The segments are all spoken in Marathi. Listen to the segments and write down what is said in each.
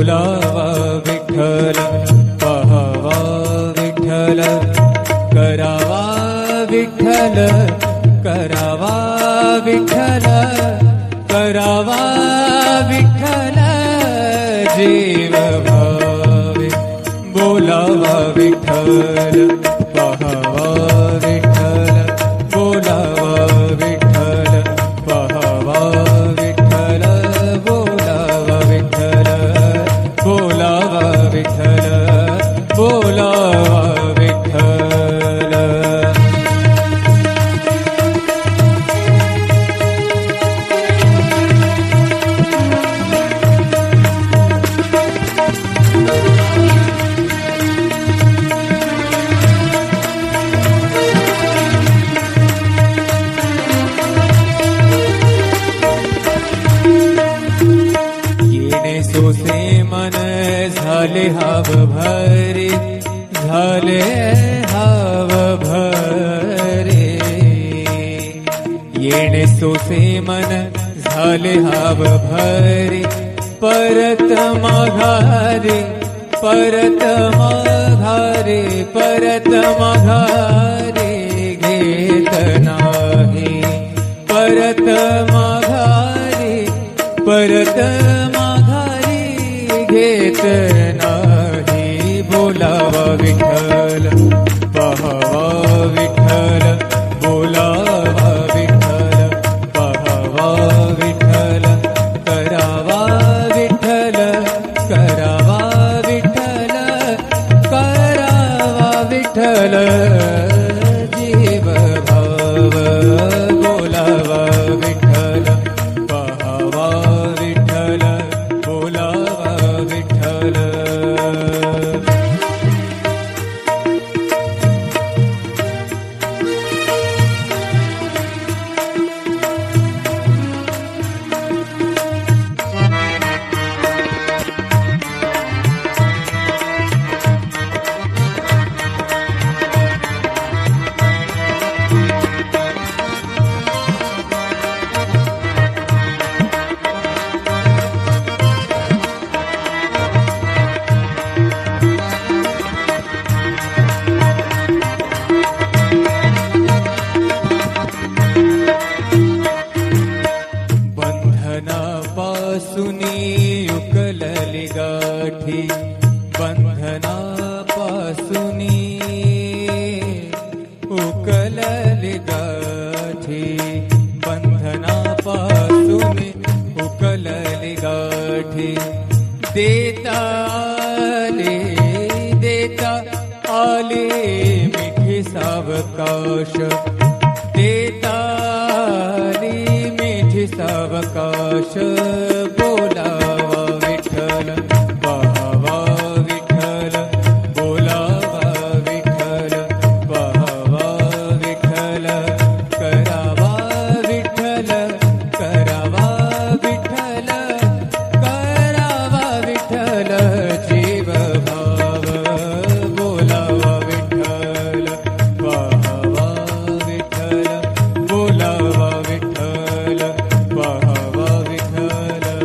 बोलावा विठ्ठल, पहावा विठ्ठल, करावा विठ्ठल, करावा विठ्ठल, करावा विठ्ठल, जीव भावे बोलावा विठ्ठल, पहावा विठ्ठल, बोलावा विठ्ठल, पहावा विठ्ठल, बोलावा विठ्ठल, बोलावा विठ्ठल, बोलावा विठ्ठल. सोसे मन झाले हाव भरे, झाले हाव भरे, येणे सोसे मन झाले हाव भरे, परत माघारे, परत माघारे, परत माघारे घेत नाही, परत माघारे, परत घेत नाही. बोलावा विठ्ठल, पहावा विठ्ठल, बोलावा विठ्ठल, पहावा विठ्ठल, करावा विठ्ठल, करावा विठ्ठल, करावा विठ्ठल, जीव भाव बोलावा विठ्ठल, पहावा विठ्ठल, बोलावा विठ्ठल. बंधनापासूनी उकलली गाठी, बंधनापासूनी उकलली गाठी, बंधनापासूनी उकलली गाठी, देता आले, देता आले मिठी सावकाश, देता आली मिठी सावकाश. बोलावा विठ्ठल, पहावा विठ्ठल, बोलावा विठ्ठल, पहावा विठ्ठल, करावा विठ्ठल, करावा विठ्ठल, करावा विठ्ठल, जीव भाव बोलावा विठ्ठल, पहावा विठ्ठल, बोलावा विठ्ठल, पहावा विठ्ठल.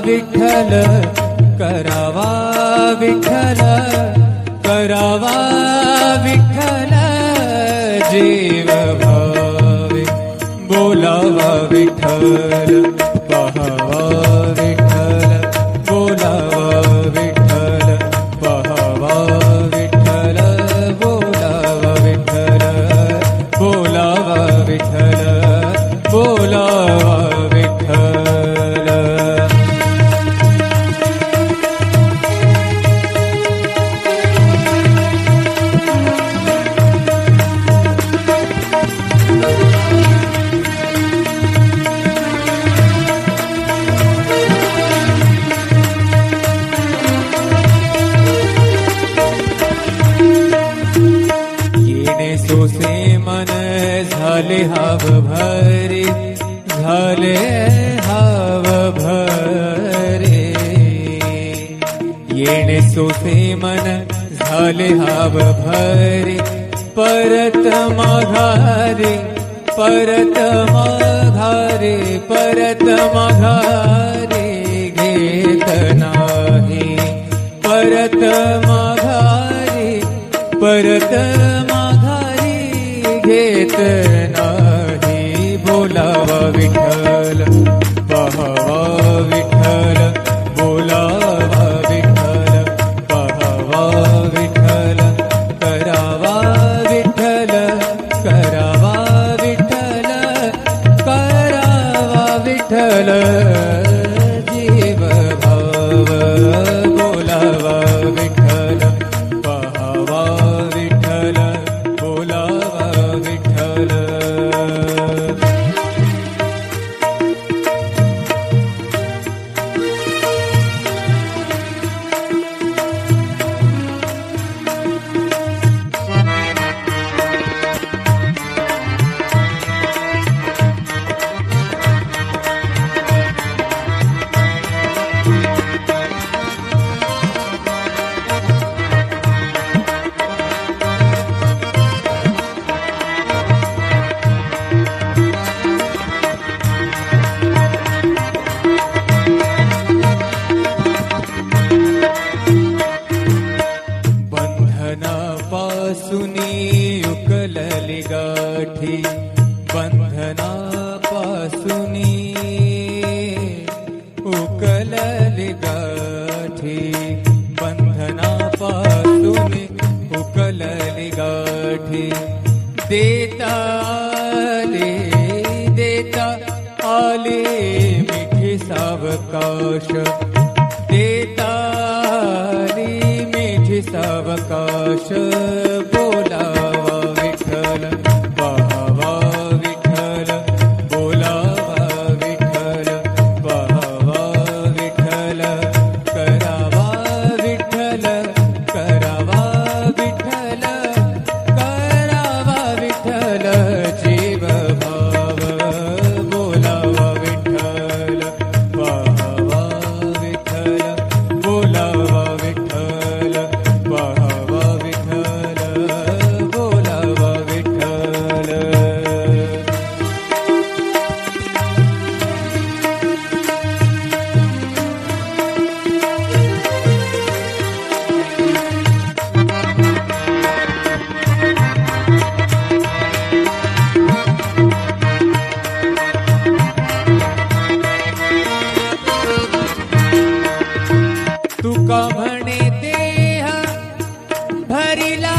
विठ्ठल करावा विठ्ठल करावा विठ्ठल जीव भावे बोलावा विठ्ठल पहावा विठ्ठल बोलावा विठ्ठल पहावा विठ्ठल बोलावा विठ्ठल बोलावा विठ्ठल बोलावा विठ्ठल सोसे मन झाले हाव भरे झाले हाव भरे येणे सोसे मन झाले हाव भरे परत माघारे परत माघारे परत माघारे घेत नाही परत माघारे परत घेत नाही बोलावा विठ्ठल पहावा विठ्ठल बोलावा विठ्ठल पहावा विठ्ठल करावा विठ्ठल करावा विठ्ठल करावा विठ्ठल जीव भाव बोलावा विठ्ठल पहावा विठ्ठल बोलावा विठ्ठल बंधनापासूनी उकलली गाठी बंधनापासूनी उकलली गाठी बंधनापासूनी उकलली गाठी देता आले मिठी सावकाश देता सावकाश बोलावा विठ्ठल पहावा विठ्ठल बोलावा विठ्ठल पहावा विठ्ठल करावा विठ्ठल करावा विठ्ठल करावा विठ्ठल जीव भाव बोलावा विठ्ठल पहावा विठ्ठल बोलावा विठ्ठल पहावा विठ्ठल बोलावा विठ्ठल तुका म्हणे देह भरिला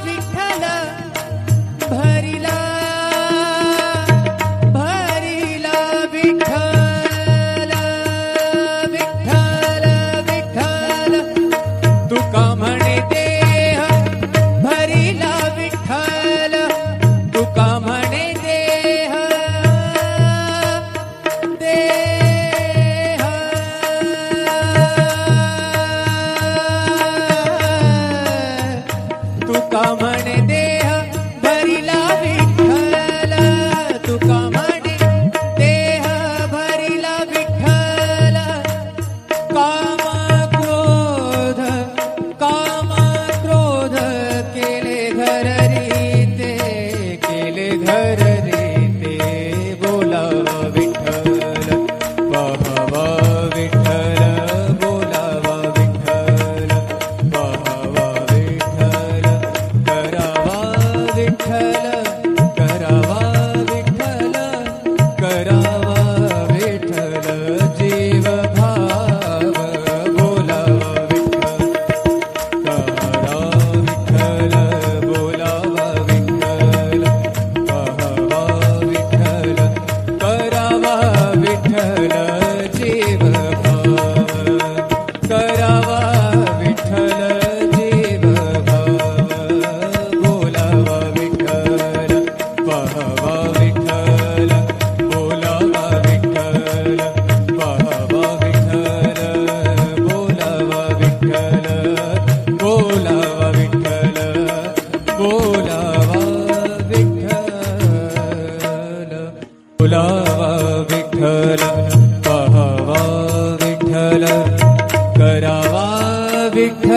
विठ्ठल भरिला भरिला विठ्ठल विठ्ठल विठ्ठल तुका म्हणे देह भरिला विठ्ठल तुका म्हणे देह देह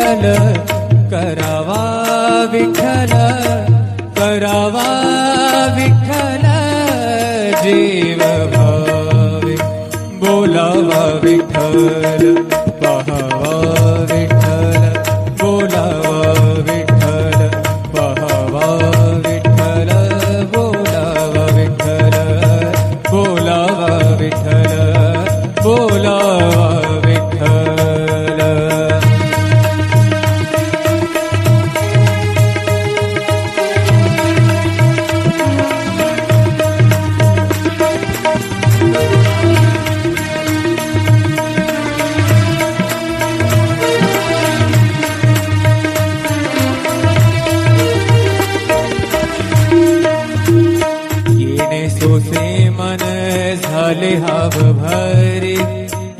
विठ्ठल करावा विठ्ठल करावा विठ्ठल जीव भावे बोलावा विठ्ठल पहावा विठ्ठल बोलावा विठ्ठल पहावा विठ्ठल बोलावा विठ्ठल बोलावा विठ्ठल बोलावा विठ्ठल सोसे मन झाले हाव भरे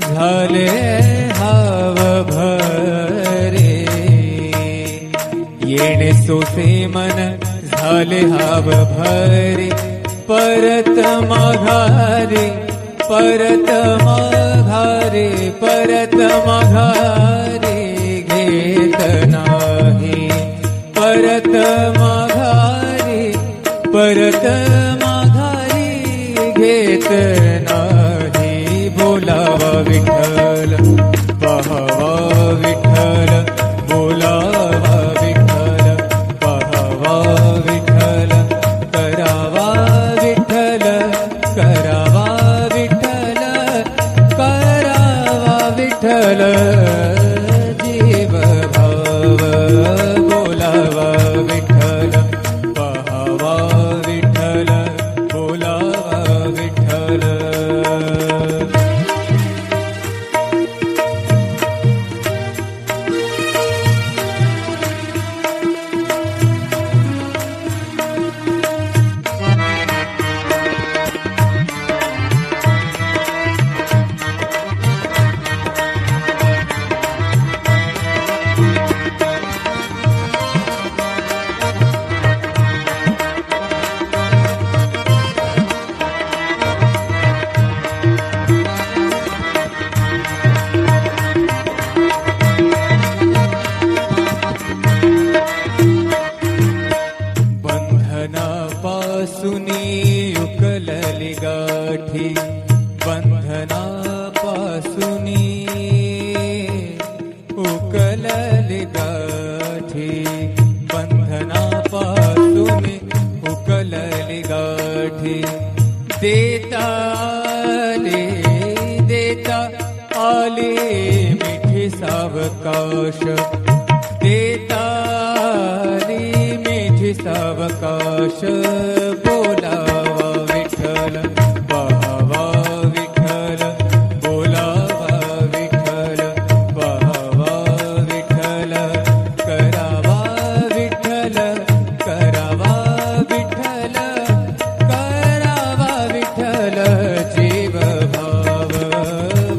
झाले हाव भरे येणे सोसे मन झाले हाव भरे परत माघारे परत माघारे परत माघारे घेत नाही परत माघारे परत घेत नाही बोलावा विठ्ठल पहावा विठ्ठल बोलावा विठ्ठल पहावा विठ्ठल करावा विठ्ठल करावा विठ्ठल करावा विठ्ठल जीव भाव बोलावा विठ्ठल पहावा विठ्ठल बोलावा विठ्ठल बंधनापासूनी उकलली गाठी बंधनापासूनी उकलली गाठी बंधनापासूनी उकलली गाठी देता आले मिठी सावकाश देता सावकाश बोलावा विठ्ठल पहावा विठ्ठल बोलावा विठ्ठल पहावा विठ्ठल करावा विठ्ठल करावा विठ्ठल करावा विठ्ठल जीव भाव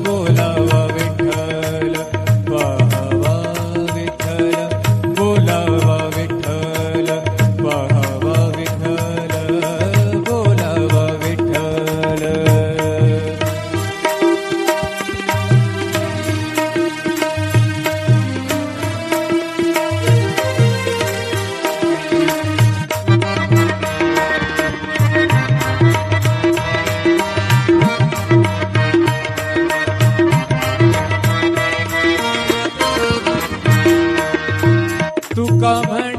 बोलावा विठ्ठल पहावा विठ्ठल बोलावा विठ्ठल पहावा विठ्ठल बोलावा विठ्ठल तुका म्हणे